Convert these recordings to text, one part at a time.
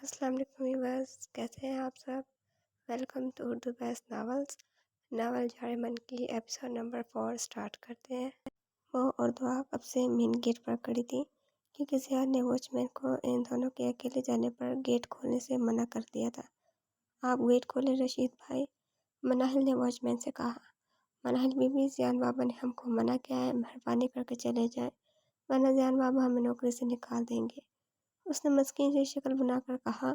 अस्सलाम वालेकुम व्यूअर्स, कैसे हैं आप सब। Welcome to Urdu best novels. Novel जारे मन की एपिसोड नंबर 4 स्टार्ट करते हैं। वो और दुआ कब से मेन गेट पर खड़ी थी क्योंकि जियाद ने वॉचमैन को इन दोनों के अकेले जाने पर गेट खोलने से मना कर दिया था। आप गेट खोले रशीद भाई, मनाहिल ने वॉचमैन से कहा। मनाहिल बीबी, जियान बाबा ने हमको मना किया है, मेहरबानी करके चले जाएं वरना जियान बाबा हमें नौकरी से निकाल देंगे, उसने मस्कीन सी शक्ल बनाकर कहा।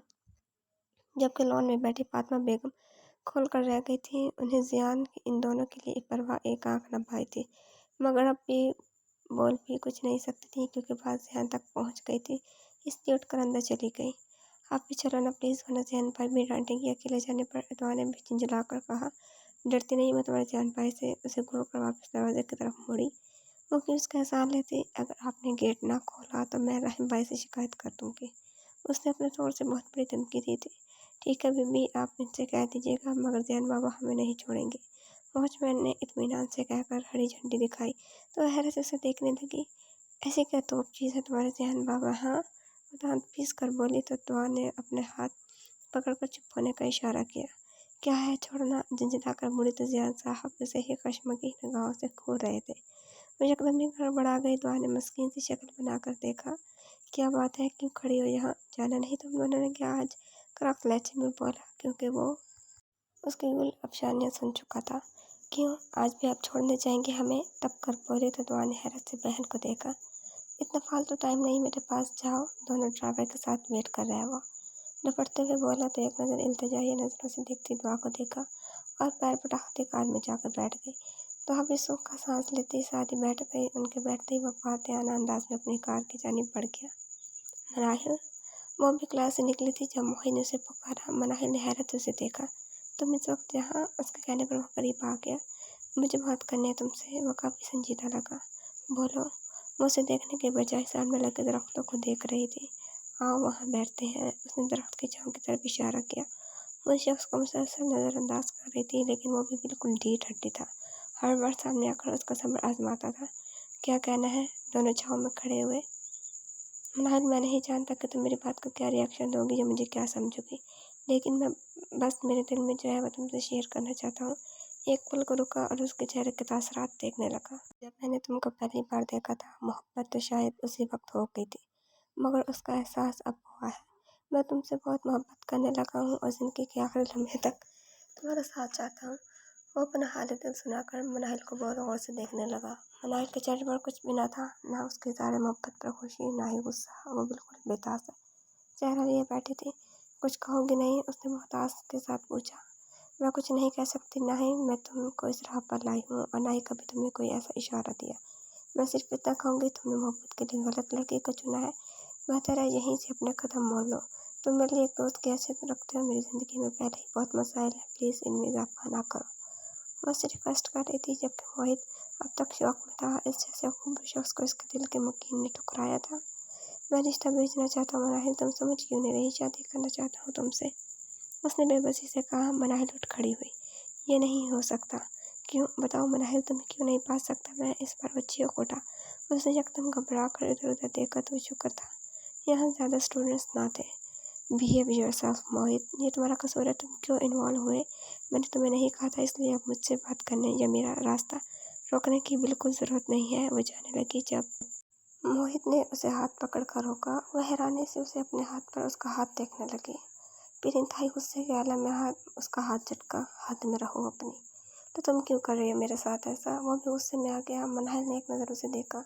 जबकि लॉन में बैठी फातिमा बेगम खोल कर रह गई थी। उन्हें जियान की इन दोनों के लिए परवाह एक आंख न भाई थी, मगर अब भी बोल भी कुछ नहीं सकती थी क्योंकि बात जियान तक पहुंच गई थी, इसलिए उठकर अंदर चली गई। आप भी चलो ना प्लीज़, वरना जियान भाई भी डांटेंगे। अकेले जाने पर अदवा ने भी झिंझलाकर कहा। डरती नहीं मैं तुम्हारे जियान भाई से, उसे घूरकर वापस दरवाजे की तरफ मुड़ी। वो क्यों उसका एहसान लेती, अगर आपने गेट ना खोला तो मैं रहीम भाई से शिकायत कर दूंगी, उसने अपने तौर से बहुत बड़ी धमकी दी थी। ठीक है बीबी, आप इनसे कह दीजिएगा, मगर जियान बाबा हमें नहीं छोड़ेंगे, वॉचमैन ने इत्मीनान से कहकर हरी झंडी दिखाई तो हैरत से उसे देखने लगी। ऐसी क्या तोप चीज़ है तुम्हारे जियान बाबा। हाँ, वो दांत पीस कर बोली तो दुआ ने अपने हाथ पकड़कर चुप होने का इशारा किया। क्या है, छोड़ना, झंझलाकर मुड़ी तो जियान साहब उसे ही कश्मगी निगाहों से घूर रहे थे। वो एकदम ही गड़बड़ा गई। दुआ ने मस्कीन सी शक्ल बनाकर देखा। क्या बात है, क्यों खड़ी हो यहाँ, जाना नहीं तुम दोनों ने क्या आज, क्राफ्ट लहजे में बोला क्योंकि वो उसकी गुल अफसानियाँ सुन चुका था। क्यों, आज भी आप छोड़ने जाएंगे हमें, तब कर बोले तो दुआ ने हैरत से बहन को देखा। इतना फालतू टाइम नहीं मेरे पास, जाओ। दोनों ड्राइवर के साथ वेट कर रहे हैं वो, लपटते हुए बोला तो एक नज़र इल्तिजाई नज़रों से देखती दुआ को देखा और पैर पटाखते कार में जाकर बैठ गई। दुआ भी सुख का सांस लेती साथ ही बैठ गई। उनके बैठते ही वो फातिहाना अंदाज में अपनी कार की जानिब बढ़ गया। मनाहिल, वो भी क्लास से निकली थी जब मोहित ने उसे पुकारा। मनाहिल ने हैरत से उसे देखा। तुम इस वक्त यहाँ, उसके कहने पर वो करीब आ गया। मुझे बात करनी है तुमसे, वो काफ़ी संजीदा लगा। बोलो। वो उसे देखने के बजाय सामने लगे दरख्तों को देख रही थी। आओ वहाँ बैठते हैं, उसने दरख्त की छांव की तरफ इशारा किया। वो शख्स को मुसलसल नज़रअंदाज कर रही थी, लेकिन वो भी बिल्कुल ढीठ हड्डी था, हर बार सामने आकर उसका सब्र आजमाता था। क्या कहना है, दोनों छाँव में खड़े हुए। मनाहिल, मैं नहीं जानता कि तुम मेरी बात को क्या रिएक्शन दोगी या मुझे क्या समझोगी, लेकिन मैं बस मेरे दिल में जो है वो तुमसे शेयर करना चाहता हूँ। एक पल को रुका और उसके चेहरे के तासरात देखने लगा। जब मैंने तुमको पहली बार देखा था, मोहब्बत तो शायद उसी वक्त हो गई थी, मगर उसका एहसास अब हुआ है। मैं तुमसे बहुत मोहब्बत करने लगा हूँ और ज़िंदगी के आखिरी लम्हे तक तुम्हारा साथ चाहता हूँ। वो अपना हाल दिल सुनाकर मनाहिल को बहुत गौर से देखने लगा। मनाहिल के चेहरे पर कुछ भी न था, ना उसके इज़हार मोहब्बत पर खुशी, ना ही गुस्सा। वो बिल्कुल बेतास चेहरा लिए बैठी थी। कुछ कहोगी नहीं, उसने मोहताज के साथ पूछा। मैं कुछ नहीं कह सकती, ना ही मैं तुमको इस राह पर लाई हूँ और ना ही कभी तुम्हें कोई ऐसा इशारा दिया। मैं सिर्फ इतना कहूँगी, तुमने मोहब्बत के लिए गलत लड़के को चुना है। बेहतर है यहीं से अपने कदम मोड़ लो। तुम मेरे लिए एक दोस्त की हैसियत रखते हो, मेरी ज़िंदगी में पहले ही बहुत मसाइल है, प्लीज़ इनमें इजाफा ना करो। वह सिर्फ रिक्वेस्ट कर रही थी, जबकि मोहित अब तक शौक में था। इस जैसे खूबसूरत शख्स को इसके दिल के मुकीम ने ठुकराया था। मैं रिश्ता भेजना चाहता हूँ मनाहिल, तुम समझ क्यों नहीं रही, शादी करना चाहता हूँ तुमसे, उसने बेबसी से कहा। मनाहिल उठ खड़ी हुई। ये नहीं हो सकता। क्यों, बताओ मनाहिल, तुम्हें क्यों नहीं पा सकता मैं, इस पर बच्ची को कोटा। उसने यकदम घबरा कर इधर उधर देखा तो शुक्र था यहाँ ज़्यादा स्टूडेंट्स ना थे। बिहेव योरसेल्फ मोहित, ये तुम्हारा कसूर है, तुम क्यों इन्वॉल्व हुए। मैंने तुम्हें नहीं कहा था, इसलिए अब मुझसे बात करने या मेरा रास्ता रोकने की बिल्कुल ज़रूरत नहीं है। वो जाने लगी जब मोहित ने उसे हाथ पकड़ कर रोका। वह हैरानी से उसे अपने हाथ पर उसका हाथ देखने लगी। फिर इंतहाई गुस्से के आलम में उसका हाथ झटका। हाथ में रहो अपनी, तो तुम क्यों कर रही हो मेरे साथ ऐसा। वो भी गुस्से में आ गया। मनाहिल ने एक नज़र उसे देखा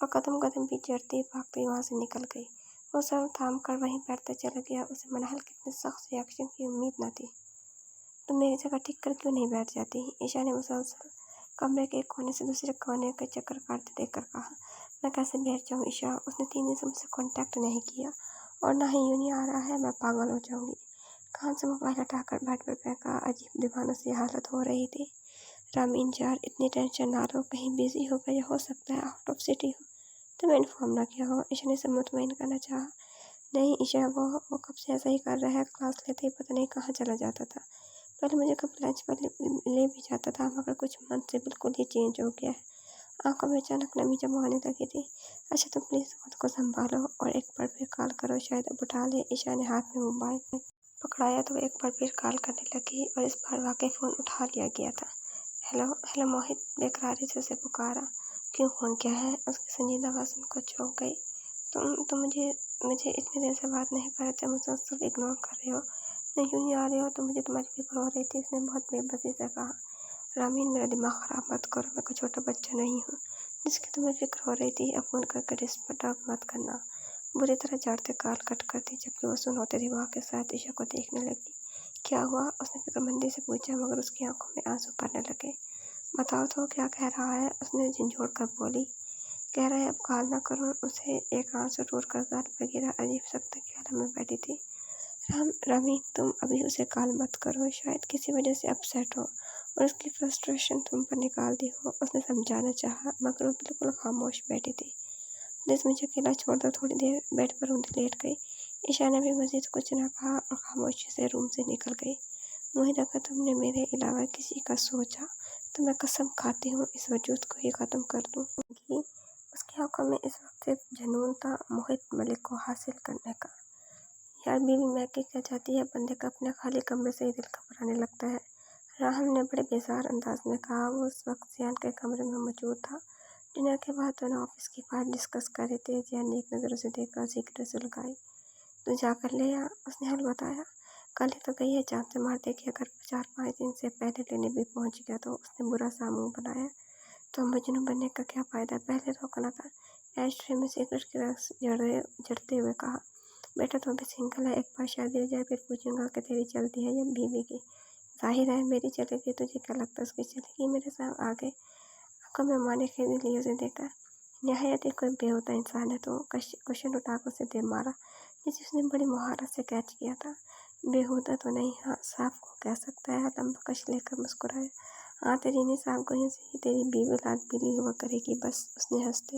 और कदम कदम पीछे हटती भागती वहाँ से निकल गई। वो सर थाम कर वहीं बैठते चला गया। उसे मनाहिल के इतने सख्त रिएक्शन की उम्मीद न थी। तुम मेरी जगह ठीक कर क्यों नहीं बैठ जाती, ईशा ने मुसलसल कमरे के एक कोने से दूसरे कोने का चक्कर काटते देखकर कहा। मैं कैसे बैठ जाऊँ ईशा, उसने 3 दिन से मुझसे कांटेक्ट नहीं किया और ना ही यूँ नहीं आ रहा है, मैं पागल हो जाऊँगी। कान से मोबाइल हटाकर बेड पर फेंका। अजीब दीवानों से हालत हो रही थी। रामीन जार, इतनी टेंशन ना लो, कहीं बिजी हो गया, हो सकता है आउट ऑफ सिटी हो, तुम्हें इन्फॉर्म ना किया हो, ईशा ने सब मुतमईन करना चाहा। नहीं ईशा, वो कब से ऐसा ही कर रहा है, क्लास लेते ही पता नहीं कहाँ चला जाता था। पहले मुझे कभी लंच पर ले भी जाता था, मगर कुछ मंथ से बिल्कुल ही चेंज हो गया है। आंखों में अचानक नमी जमा होने लगी थी। अच्छा तुम प्लीज़ खुद को संभालो और एक बार फिर कॉल करो, शायद अब उठा ले। ईशा ने हाथ में मोबाइल पकड़ाया तो एक बार फिर कॉल करने लगी और इस बार वाकई फ़ोन उठा लिया गया था। हेलो हेलो मोहित बेकरारी से उसे पुकारा। क्यों फ़ोन किया है? उसकी संजीदा आवाज़ सुनकर चौंक गई। तुम मुझे इतने देर से बात नहीं कर रहे थे, मुझसे सब इग्नोर कर रहे हो। नहीं यूँ ही आ रहे हो तो मुझे तुम्हारी फिक्र हो रही थी। उसने बहुत बेबसी से कहा। रामीन मेरा दिमाग ख़राब मत करो, मैं कोई छोटा बच्चा नहीं हूँ जिसकी तुम्हें फिक्र हो रही थी। अब फ़ोन करके डिस्टर्ब मत करना। बुरी तरह झाड़ते कॉल कट कर दी। जबकि वो सुन होते दिमाग के साथ ईशा को देखने लगी। क्या हुआ? उसने फिक्रमंदी से पूछा मगर उसकी आंखों में आंसू भरने लगे। बताओ तो क्या कह रहा है? उसने झिझोड़ कर बोली। कह रहा है अब कॉल ना करूँ। उसे एक आंसू टूट कर गाल पर गिरा। अजीब सख्त ख्याल में बैठी थी। रमी तुम अभी उसे कॉल मत करो, शायद किसी वजह से अपसेट हो और उसकी फ्रस्ट्रेशन तुम पर निकाल दी हो। उसने समझाना चाहा मगर वो बिल्कुल खामोश बैठी थी। प्लीज़ मुझे अकेला छोड़ दो। थोड़ी देर बेड पर ऊँधी लेट गई। ईशा ने भी मज़ीद कुछ न कहा और खामोशी से रूम से निकल गई। मोहित अगर तुमने मेरे अलावा किसी का सोचा तो मैं कसम खाती हूँ इस वजूद को ही ख़त्म कर दूँगी। उसकी आंखों में इस वक्त सिर्फ जुनून था, मोहित मलिक को हासिल करने का। यार बीवी मैके क्या चाहती है? बंदे का अपने खाली कमरे से ही दिल घबराने लगता है, राहम ने बड़े बेजार अंदाज में कहा। वो उस वक्त जियान के कमरे में मौजूद था। डिनर के बाद दोनों ऑफिस की फाइल डिस्कस कर रहे थे। जियान ने एक नज़र उसे देखकर सिगरेट सुलगाई। तू जाकर ले आ, उसने हल बताया। कल ही तो गई है, जान से मार देगी। अगर 4-5 दिन से पहले लेने भी पहुंच गया तो। उसने बुरा सा मुंह बनाया। तो मजनू बनने का क्या फ़ायदा? पहले रोकना था। ऐश ट्रे में सिगरेट की रस जड़ते हुए कहा। बेटा तो अभी सिंगल है, एक बार शादी हो जाए फिर पूछूंगा कि तेरी चलती है या बीवी की। जाहिर है मेरी चलेगी, तुझे क्या लगता है उसकी चलेगी? मेरे साथ आगे आंखों में माने खेलने लिए उसे देखा। निहायत ही कोई बेहुदा इंसान है। तो क्वेश्चन उठाकर उसे दे मारा जिसे उसने बड़ी महारत से कैच किया था। बेहुदा तो नहीं, हाँ साफ को कह सकता है। लंबा कश लेकर मुस्कुराया। हाँ तेरी नहीं साफ गोही से ही तेरी बीवी लाल पीली हुआ करेगी बस, उसने हंसते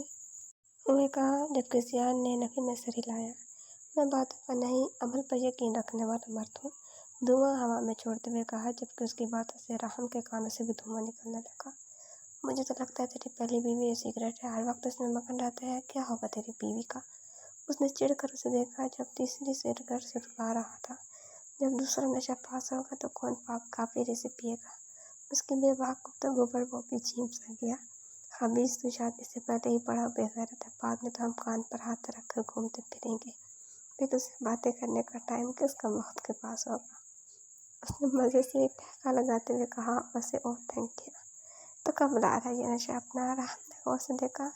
हुए कहा। जबकि जियान ने नफी में सिर हिलाया। मैं बातों पर नहीं अमल पर यकीन रखने वाला मर्द हूँ, धुआं हवा में छोड़ते हुए कहा। जबकि उसकी बातों से राहम के कानों से भी धुआं निकलने लगा। मुझे तो लगता है तेरी पहली बीवी सिगरेट है, हर वक्त उसमें मगन रहता है। क्या होगा तेरी बीवी का? उसने चिढ़कर उसे देखा। जब तीसरी सिगरेट से रुला रहा था। जब दूसरा नशा पास होगा तो कौन पाप काफिर से पिएगा? उसकी बेबाक तो गोबर वो भी झीम सा गया। हबीज तो शादी से पहले ही बड़ा बेगैरत है, बाद में तो हम कान पर हाथ रखकर घूमते फिरेंगे। फिर तुझसे बातें करने का टाइम किसका मौत के पास होगा? उसने मज़े से एक ठहाका लगाते हुए कहा। वैसे और थैंक यू। तो कब ला रहा है ये नशा अपना? राम ने गौर से देखा।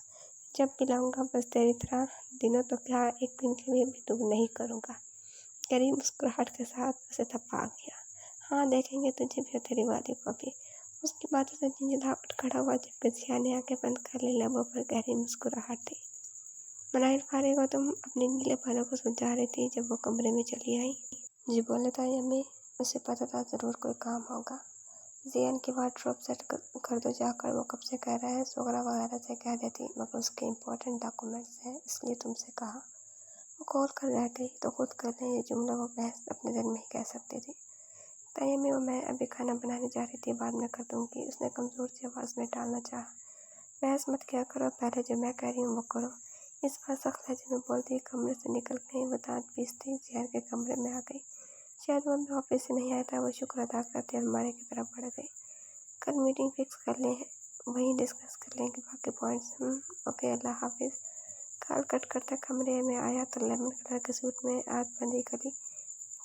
जब पिलाऊंगा बस तेरी तरह दिनों तो क्या, एक दिन के लिए भी दूर नहीं करूँगा। गरीब मुस्कुराहट के साथ उसे थपा गया। हाँ देखेंगे तुझे भी और तेरी वाली को भी। उसकी बातों से झंझनाहट खड़ा हुआ। जबकि जिया ने आंखें बंद कर ली, लबों पर गहरी मुस्कुराहट थी। मनाहिर फारिग हो तुम? अपने गीले बालों को सुलझा रही थी जब वो कमरे में चली आई। जी बोले था अम्मी, उसे पता था ज़रूर कोई काम होगा। जियान की वार्डरोब सेट कर दो जाकर, वो कब से कह रहा है। सोगरा वगैरह से कह देती मगर उसके इम्पोर्टेंट डॉक्यूमेंट्स हैं इसलिए तुमसे कहा। वो कॉल कर रह गई तो खुद कर लें, ये जुमला वो बहस अपने दिल में ही कह सकती थी। ताई अम्मी, वो मैं अभी खाना बनाने जा रही थी, बाद में कर दूँगी, उसने कमज़ोर सी आवाज़ में टालना चाहा। बहस मत किया करो, पहले जो मैं कह रही हूँ वो करो। इस बार सख्त लहजे में बोलती कमरे से निकल गई। वो दांत पीसती जियान के कमरे में आ गई। शायद वो अभी ऑफिस से नहीं आया था। वो शुक्र अदा करती अलमारी की तरफ बढ़ गई। कल मीटिंग फिक्स कर लें, वहीं डिस्कस कर लेंगे बाकी पॉइंट्स। ओके अल्लाह हाफिज़। कॉल कट करते कमरे में आया तो लेमन कलर के सूट में आध बंदी कली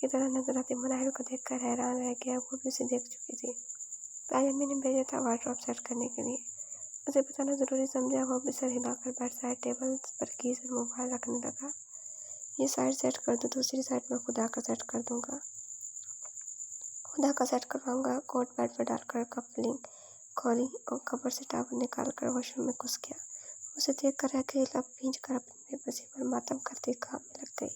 की तरह नजर आती मुनाहिर को देखकर हैरान रह गया। वो भी उसे देख चुकी थी। ताई अम्मी ने भेजा था वार्डरोब सेट करने के लिए, उसे बताना ज़रूरी समझा। वो भी सर हिलाकर बेड साइड टेबल पर कीज और मोबाइल रखने लगा। ये साइड सेट कर दो, दूसरी साइड में खुदा का सेट कर दूंगा। खुदा का सेट करवाऊंगा। कोट बेड पर डालकर कपलिंग खोली और कबर से टावल निकाल कर वॉशरूम में घुस गया। उसे देख कर रह गई। लब भींच कर अपनी बेबसी पर मातम करते काम में लग गई।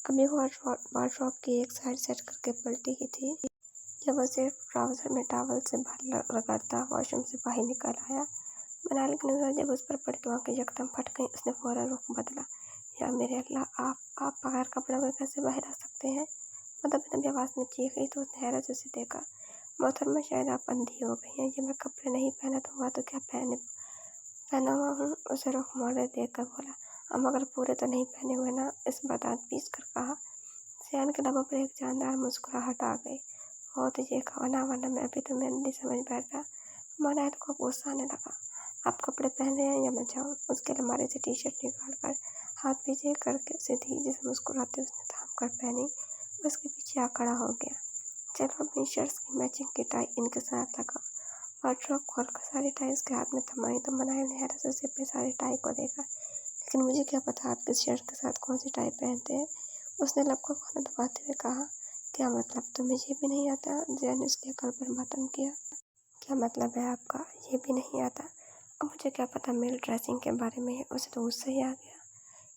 अभी वार्डरोब की एक साइड सेट करके पलटी ही थी जब वो सिर्फ ट्राउजर में टावल से बाहर रगड़ता वॉशरूम से बाहर निकल आया। मनाली की नज़र जब उस पर पड़ी तो आंखें यकदम फट गईं। उसने फौरन रुख बदला। या मेरे अल्लाह, आप बगैर कपड़ों के कैसे बाहर आ सकते हैं? वो दबी आवाज़ में चीख गई तो उसने हैरत से उसे देखा। मोहतरमा शायद आप अंधी हो गई हैं। ये मैं कपड़े नहीं पहना तो हुआ तो क्या पहने? पहना हुआ हूँ। उसे रुख मोड़े देखकर बोला, हम अगर पूरे तो नहीं पहने हुए ना, इस पर दांत पीस कर कहा। जियान के लबों पर एक जानदार मुस्कुराहट आ गई। हो तो ये खाना वरना मैं अभी तो नहीं समझ बैठा। मनायल को गुस्सा आने लगा। आप कपड़े पहन रहे हैं या मैं जाऊँ? उसके अलमारी से टी शर्ट निकाल कर हाथ पीछे करके उसे धीरे से मुस्कुराते उसने थाम कर पहनी। उसके पीछे आ खड़ा हो गया। चलो अपनी शर्ट्स की मैचिंग की टाई इनके साथ लगा। वार्डरोब खोलकर सारी टाई उसके हाथ में थमाई तो मनायल ने हैरत से उसे अपनी सारी टाई को देखा। लेकिन मुझे क्या पता आप किस शर्ट के साथ कौन सी टाई पहनते हैं? उसने लब को कोना दबाते हुए कहा। क्या मतलब? तुम्हें ये भी नहीं आता? जया ने उसकी अकल पर मातम किया। क्या मतलब है आपका? ये भी नहीं आता? अब मुझे क्या पता मेल ड्रेसिंग के बारे में? उसे तो गुस्सा ही आ गया।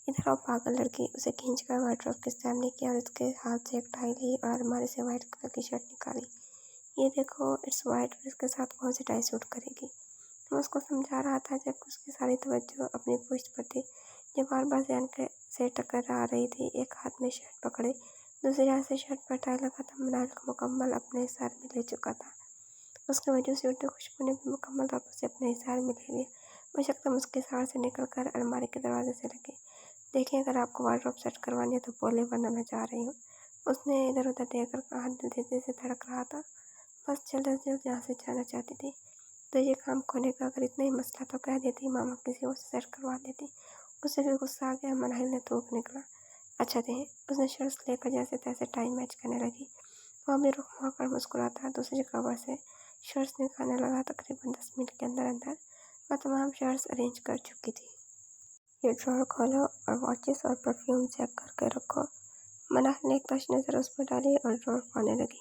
इधर आओ पागल लड़की। उसे खींचकर वार्डरोब के सामने किया और उसके हाथ से एक टाई ली और अलमारी से व्हाइट कलर की शर्ट निकाली। ये देखो, इट्स वाइट और इसके साथ कौन सी टाई सूट करेगी? मैं उसको समझा रहा था जब उसकी सारी तवज्जो अपनी पुश्त पर थी, जो बार बार जैन के से टकरा रही थी। एक हाथ में शर्ट पकड़े, दूसरे हाथ से शर्ट पर टाई लगा था। मनाल को मुकम्मल अपने हिसार में ले चुका था। उसके वजह से उठने खुशबू ने भी मुकम्मल तौर पर उसे अपने हिसार में ले लिया। वो यकदम उसके हिसार से निकलकर अलमारी के दरवाजे से लगे। देखिए, अगर आपको वार्डरोब सेट करवानी है तो बोले, वरना मैं जा रही हूँ। उसने इधर उधर देखकर कहा। दिल तेजी से धड़क रहा था। बस जल्द से जल्द यहाँ से जाना चाहती थी। तो ये काम खोने का अगर इतना ही मसला तो कह देती, मामा किसी और से सेट करवा देती। उसे भी गुस्सा आ गया। मनाहिल ने थूक निकला। अच्छा थे। उसने शर्ट्स लेकर जैसे तैसे टाइम मैच करने लगी। वह भी रुख मोड़कर मुस्कुराता दूसरी कवर से शर्ट्स निकालने लगा। तकरीबन 10 मिनट के अंदर अंदर वह तमाम शर्ट्स अरेंज कर चुकी थी। ये ड्रॉर खोलो और वॉचेस और परफ्यूम चेक करके रखो। मनाहिल ने एक तश नज़र उस पर डाली और ड्रॉर खोलने लगी,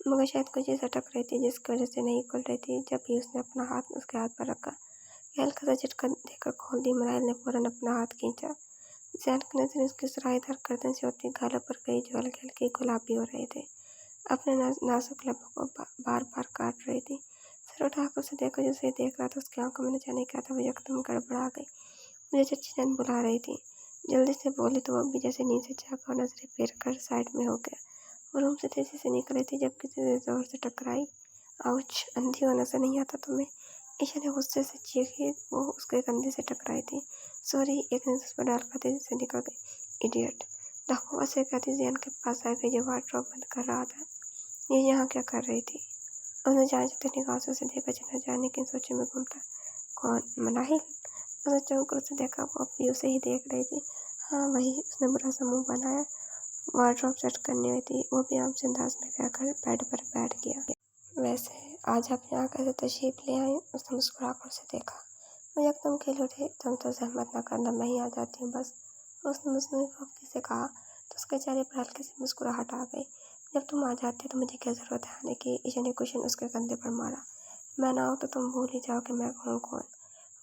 मगर शायद कुछ चीज़ अटक रही थी जिसकी वजह से नहीं खुल रही थी। जब भी उसने अपना हाथ उसके हाथ पर रखा, हल्का सा झटका देकर खोल दी। मनाहिल ने फौरन अपना हाथ खींचा। जैन की नज़र उसकी सुराहीदार गर्दन से होती गालों पर गई जो हल्के हल्के गुलाबी हो रहे थे। अपने नाजुक लबों को बार बार काट रही थी। सर उठाकर उसे देखा। जो उसे देख रहा था उसकी आंखों में न जाने क्या था। वो एकदम गड़बड़ा गई। मुझे चच्ची जान बुला रही थी। जल्दी से बोली तो वो भी जैसे नींद से जागा और नजरें फेर कर साइड में हो गया। वो रूम से तेजी से निकली थी जब किसी से जोर से टकराई। आउच! अंधी हो, नजर नहीं आता तुम्हें? ईशा ने गुस्से से चीखी। वो उसके कंधे से टकराई थी। सॉरी, एक नजर उस पर डालकर तेजी से निकल गई। इडियट! डाकू से कहती जियान के पास आ गई जो वार्डरोब बंद कर रहा था। ये यहाँ क्या कर रही थी? उसने जांचते निगाहों से उसे देखा जो न जाने किन सोचों में घूमता। कौन? मनाहिल? उसने चौंक कर उसे देखा। वो अब भी उसे ही देख रही थी। हाँ वही। उसने बुरा सा मुंह बनाया। वार्डरोब सेट करनी हुई थी। वो भी आम से अंदाज में कहकर बेड पर बैठ गया। वैसे आज आप यहाँ कैसे तशरीफ ले आए? उसने मुस्कुराकर उसे देखा। वो एकदम खिल उठे। तुम तो जहमत न करना, मैं ही आ जाती हूँ बस। उसने मुस्कुराहट से कहा तो उसके चेहरे पर हल्की सी मुस्कुराहट आ गई। जब तुम आ जाते तो मुझे क्या ज़रूरत है आने की? ईशा ने कुशन उसके कंधे पर मारा। मैं ना आऊँ तो तुम भूल ही जाओ कि मैं हूँ कौन।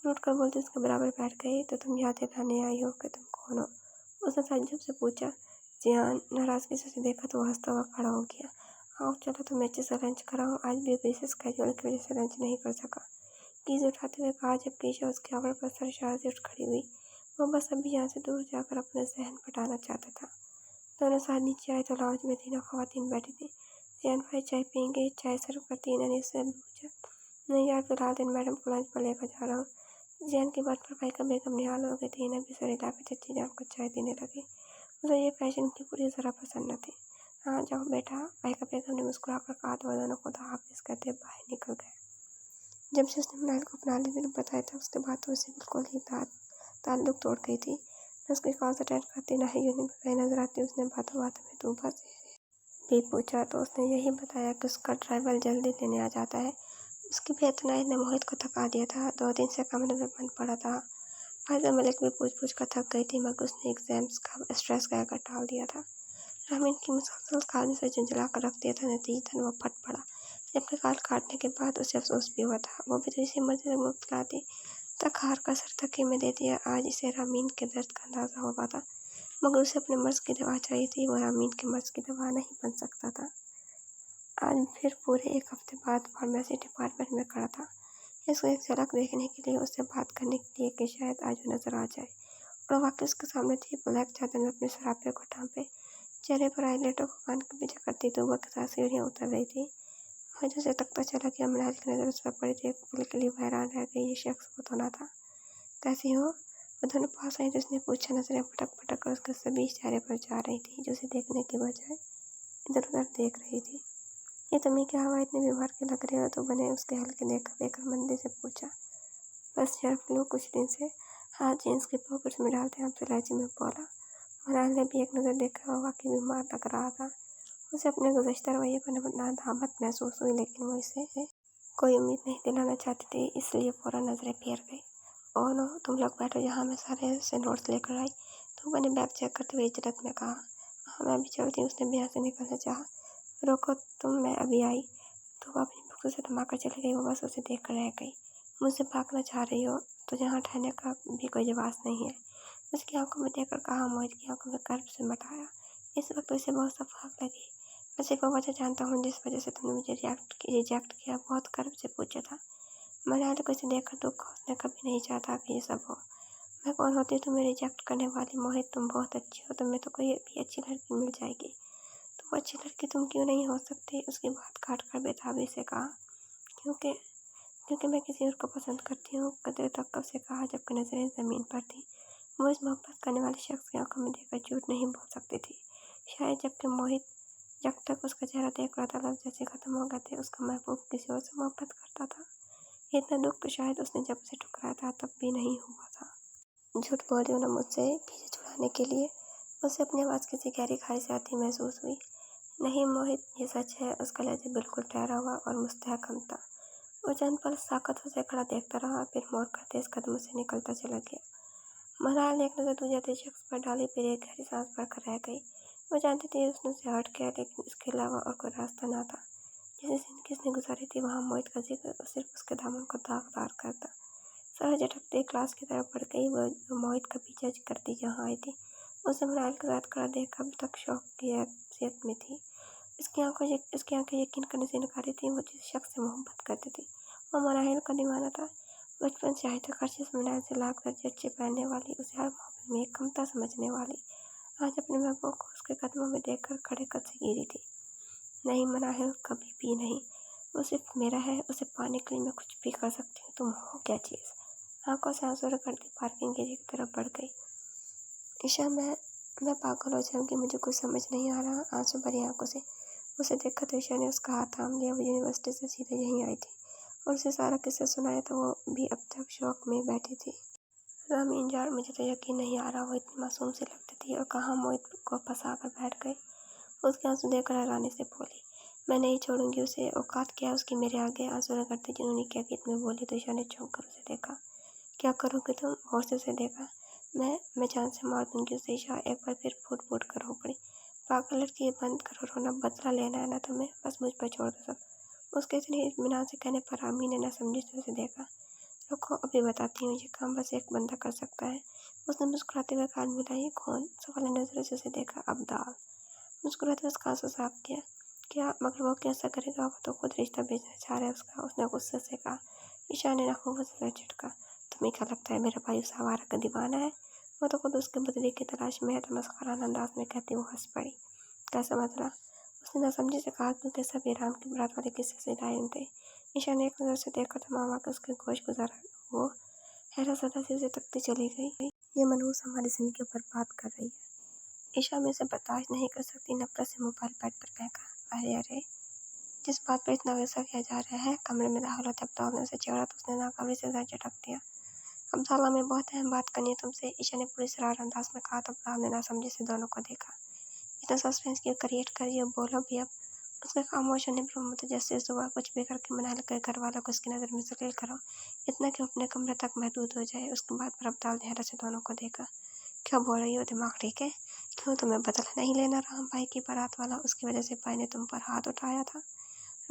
रूठ कर बोलती उसके बराबर बैठ गई। तो तुम याद दिलाने आई हो कि तुम कौन हो? उसने ताज्जुब से पूछा। जियान नाराज़गी से उसे देखा तो वो हंसता हुआ खड़ा हो गया। आओ चलो, तुम्हें अच्छे से लंच कराऊँ। आज भी बेसिस स्केड्यूल की वजह से लंच नहीं कर सका, कीज उठाते हुए कहा जबकि ईशा उसके आवर पर सरशार से उठ खड़ी हुई। वो बस अभी यहाँ से दूर जाकर अपना जहन पटाना चाहता था। दोनों साथ नीचे आए तो लाउंज में तीनों खवातीन बैठी थी। जियान भाई चाय पियेंगे? चाय सर्व करती इन्होंने उससे पूछा। नहीं यार, फिलहाल दिन मैडम को लंच पर लेकर जा रहा हूँ। जियान की बात पर भाई का बेगम निहाल हो गई थी। इन्हें भी सर हिलाकर चच्ची जान को चाय देने लगी। उसे ये फैशन की पूरी तरह पसंद न थी। हाँ जाओ बेटा, भाई का बेगम ने मुस्कुराकर कहा तो वह दोनों को हाफिज कहते बाहर निकल गए। जब से उसने मनाहिल को अपना लेने बताया था उसके बाद तो उसे बिल्कुल ही ताल्लुक तोड़ गई थी। न उसकी कॉल्स अटेंड करती, न ही यूं कहीं नजर आती। उसने बातों बातों में तूफा से भी पूछा तो उसने यही बताया कि उसका ड्राइवर जल्दी लेने आ जाता है। उसकी बेतनाई ने मोहित को थका दिया था। 2 दिन से कमरे में बंद पड़ा था। फायदा मलिक भी पूछ पूछ कर थक गई थी, मगर उसने एग्जाम्स का स्ट्रेस कहकर टाल दिया था। रामीन की मुसलसल खाने से झुंझला कर रख दिया था। नतीजतन वो फट पड़ा। जबकि काल काटने के बाद उसे अफसोस भी हुआ था। वो भी तो इसी मर्जी से मुब्तला थी। तक हार का सर धक्के में दे दिया। आज इसे रामीन के दर्द का अंदाजा हुआ था, मगर उसे अपने मर्ज की दवा चाहिए थी। वो रामीन के मर्ज की दवा नहीं बन सकता था। आज फिर पूरे 1 हफ्ते बाद फार्मेसी डिपार्टमेंट में खड़ा था। इसको एक झलक देखने के लिए, उससे बात करने के लिए कि शायद आज वो नजर आ जाए। और वाकई उसके सामने थी। ब्लैक चादर में अपने सरापे को ढांपे, चेहरे पर आईलेटर को कान के पीछे करती तो वह के साथ सीढ़ियाँ उतर रही थी। मुझे उसे तकता चला कि मनाहिल की नज़र उस पर पड़ी थी। एक पल के लिए हैरान रह गई। ये शख्स वो तो ना था कैसी हो? वो दोनों पास आई तो उसने पूछा। नजरें पटक पटक कर उसके सभी चेहरे पर जा रही थी, जो उसे देखने के बजाय इधर उधर देख रही थी। ये तुम्हें क्या हुआ? इतने बीमार के लग रहे हो? तो बने उसके हल्के देखकर देखकर मंदिर से पूछा। बस यार फ्लू कुछ दिन से। हाथ जींस के पॉकेट में डालते हम इलायची में बोला। मनाल ने भी एक नज़र देखा, हुआ कि बीमार लग रहा था। उसे अपने गुज़श्ता रवैये पर नदामत महसूस हुई, लेकिन वो इसे कोई उम्मीद नहीं दिलाना चाहती थी, इसलिए फ़ौरन नज़रें फेर गई। ओह नो, तुम लोग बैठो, यहाँ मैं सारे से नोट्स लेकर आई। तो मैंने बैग चेक करते हुए इजरत में कहा। हाँ मैं भी चलती हूँ, उसने भी यहाँ से निकलना चाहा। रोको तुम, मैं अभी आई। तो वो अपनी बुक्स से थमाकर चली गई। वो बस उसे देख कर रह गई। मुझसे भागना चाह रही हो तो यहाँ ठहरने का भी कोई जवाब नहीं है, उसकी आंखों में देखकर कहा। मोहित की आंखों में गर्व से मटाया। इस वक्त उसे बहुत सफाक लगी। मैं सिर्फ वो वजह जानता हूँ जिस वजह से तुमने मुझे रिजेक्ट किया, बहुत गर्व से पूछा था। मनाल को इसे देखकर दुख हो, उसने कभी नहीं चाहता कि ये सब हो। मैं कौन होती हूँ तुम्हें रिजेक्ट करने वाली? मोहित तुम बहुत अच्छी हो, तुम्हें तो कोई भी अच्छी लड़की मिल जाएगी। तो वो अच्छी लड़की तुम क्यों नहीं हो सकती? उसकी बात काट कर बेताबी से कहा। क्योंकि क्योंकि मैं किसी और को पसंद करती हूँ, कदर तक कब से कहा जबकि नजरें ज़मीन पर थी। वो इस मोहब्बत करने वाले शख्स की आंखों में देखकर झूठ नहीं बोल सकती थी। शायद जबकि मोहित जब तक उसका चेहरा देख रहा था, लफ्ज़ जैसे खत्म हो गए थे। उसका महबूब किसी और से मोहब्बत करता था। इतना दुख तो शायद उसने जब उसे ठुकराया था तब भी नहीं हुआ था। झूठ बोल रही हो ना मुझसे पीछे छुड़ाने के लिए? उसे अपनी आवाज़ किसी गहरी खाई से आती महसूस हुई। नहीं मोहित, ये सच है। उसका लहजा बिल्कुल ठहरा हुआ और मुस्तहकम था। वो चंद पल साकत उसे खड़ा देखता रहा, फिर मोड़ कर तेज कदमों से निकलता चला गया। मनाल ने एक नज़र दूसरे शख्स पर डाली, फिर एक गहरी सांस भरकर रह गई। वो जानती थी उसने उसे हर्ट किया, लेकिन इसके अलावा और कोई रास्ता ना था। जिस जिंदगी उसने गुजारी थी, वहाँ मोहित का जिक्र सिर्फ उसके दामन को दागदार करता। सर झटकते क्लास की तरफ बढ़ गई। वो मोहित का पीछा करती जहाँ आई थी। उसे मनाल के साथ खड़ा देख अब तक शौक की हैसियत में थी। उसकी आंखें यकीन करने से इनकारी थी। वो जिस शख्स से मोहब्बत करती थी वो मनाहिल का दीवाना था। बचपन से आज तक हर चीज़ मनाहिल से लाख दर्जे अच्छे पहनने वाली, उसे हर मामले में एक कमता समझने वाली, आज अपने महबूब को उसके कदमों में देखकर खड़े कद से गिरी थी। नहीं मनाहिल, कभी भी नहीं। वो सिर्फ मेरा है, उसे पाने के लिए मैं कुछ भी कर सकती हूँ। तुम हो क्या चीज़? आंखों से आंसू रगड़ती पार्किंग एरिया की तरफ बढ़ गई। ईशा, मैं पागल हो जाऊंगी, मुझे कुछ समझ नहीं आ रहा। आंसू भरी आंखों से उसे देखा तो ईशा ने उसका हाथ थाम लिया। वो यूनिवर्सिटी से सीधे यहीं आई थी और उसे सारा किस्सा सुनाया, तो वो भी अब तक शौक में बैठी थी। रामीन यार, मुझे तो यकीन नहीं आ रहा, वो इतनी मासूम सी लगती थी और कहाँ मोहित को फंसा कर बैठ गए। उसके आंसू देखकर हैरानी से बोली, मैं नहीं छोड़ूंगी उसे। औकात क्या है उसकी मेरे आगे? आंसू रगड़ते जिन्होंने कैफियत में बोली तो ईशा ने चौंक कर उसे देखा। क्या करोगे तुम? गौर से उसे देखा। मैं जान से मार दूंगी उसे। ईशा एक बार फिर फूट फूट कर रो पड़ी। पागल लड़की, बंद करो रोना, बदला लेना है ना तुम्हें? बस मुझ पर छोड़ दो सब। उसके इतने इत्मीनान से कहने पर आमी ने ना समझी से उसे देखा। रुको, अभी बताती हूँ, ये काम बस एक बंदा कर सकता है। उसने मुस्कुराते हुए कान मिलाई। कौन? सवाल नजरों से उसे देखा। अब्दाल। मुस्कुराते उसका आंसू साफ किया। क्या? मगर वो कैसा करेगा? वो तो खुद रिश्ता भेजना चाह रहा है उसका, उसने गुस्से से कहा। ईशा ने नाखूनों से सिर झटका। तुम्हें क्या लगता है मेरा भाई उस आवारा का दीवाना है? वो तो खुद उसके बदले की तलाश में है। तो मस्कुराना अंदाज में कहती वो हंस पड़ी। कैसा बदला? उसने नासमझी से कहा, क्योंकि सभी राम की बारात वाले किस्से से लायन थे। ईशा ने एक नज़र से देखकर तमाम आकर उसके गोश गुजारा। वो हैरत ज़दा से उसे तकती चली गई। ये मनहूस हमारी जिंदगी पर बात कर रही है। ईशा में से बर्दाश्त नहीं कर सकती, नफरत से मोबाइल बेड पर फेंका। अरे अरे, जिस बात पर इतना गुस्सा किया जा रहा है? कमरे में दाखिल होते अब्दुल्ला ने उसे छेड़ा तो उसने नाकाबली से सर झटक दिया। अब्दुल्ला, मैं बहुत अहम बात करनी है तुमसे, ईशा ने पूरी सरार अंदाज में कहा। तो अब्दुल्ला ने नासमझी से दोनों को देखा। इतना सस्पेंस क्यों क्रिएट कर रही हो? बोलो भी अब। उसके खामोश होने पर मुतजस्सिस हुआ। कुछ भी करके मना कर घर वालों को उसकी नज़र में जलील करो, इतना कि अपने कमरे तक महदूद हो जाए। उसके बाद पर अब्दुल्ला ने हैरत से दोनों को देखा। क्या बोल रही हो? दिमाग ठीक है? क्यों, तुम्हें बदला नहीं लेना? राम भाई की बारात वाला, उसकी वजह से भाई ने तुम पर हाथ उठाया था।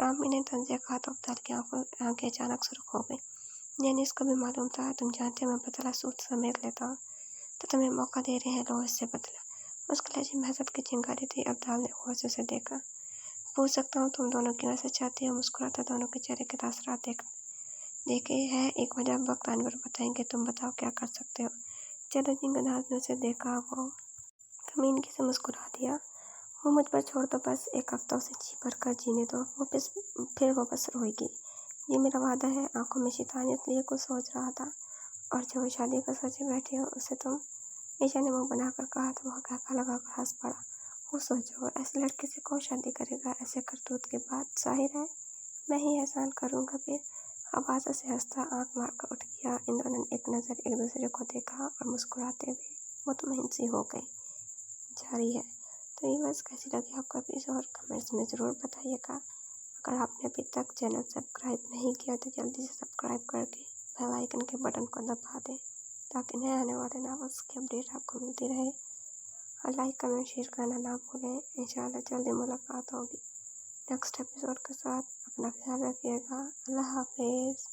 रामी ने तंजे कहा तो अब्दुल्ला की आंखें अचानक सुर्ख हो गई। यानी इसको भी मालूम था? तुम जानते हो मैं बदला सूद समेत लेता हूँ, तो तुम्हें मौका दे रहे हैं, लो इससे बदला। उसके लहजे में हसद की चिंगारी थी। अब्दुल्ला ने गौर से उसे देखा। पूछ सकता हूँ तुम दोनों क्यों ऐसा चाहती हो? मुस्कुराता दोनों के चेहरे के तासरात देखे है एक वजह, वक्त आने पर बताएंगे। तुम बताओ क्या कर सकते हो? चैलेंजिंग अंदाज में उसे देखा। वो कमीनगी से मुस्कुरा दिया। वो मुझ पर छोड़ दो, बस एक हफ्ता उसे जी भर कर जीने दो। फिर वो बस रोएगी। ये मेरा वादा है। आंखों में शैतानियत लिए कुछ सोच रहा था और जब वो शादी को सोचे बैठी हो उसे तुम ईशा ने मुंह बनाकर कहा तो वह काका लगाकर हंस पड़ा। वो सोचो ऐसे लड़के से कौन शादी करेगा, ऐसे करतूत के बाद जाहिर है मैं ही एहसान करूँगा फिर। आवाज़ से हंसता आंख मारकर उठ गया। इन दोनों ने एक नज़र एक दूसरे को देखा और मुस्कुराते हुए मुतमईन सी हो गई। जारी है। तो ये बस कैसी लगी आपको एपिसोड कमेंट्स में ज़रूर बताइएगा। अगर आपने अभी तक चैनल सब्सक्राइब नहीं किया तो जल्दी से सब्सक्राइब करके बेल आइकन के बटन को दबा दें ताकि नए आने वाले नॉवेल्स की अपडेट आपको मिलती रहे। और लाइक कमेंट शेयर करना ना भूलें। इंशाल्लाह जल्दी मुलाकात होगी नेक्स्ट एपिसोड के साथ। अपना ख्याल रखिएगा। अल्लाह हाफिज़।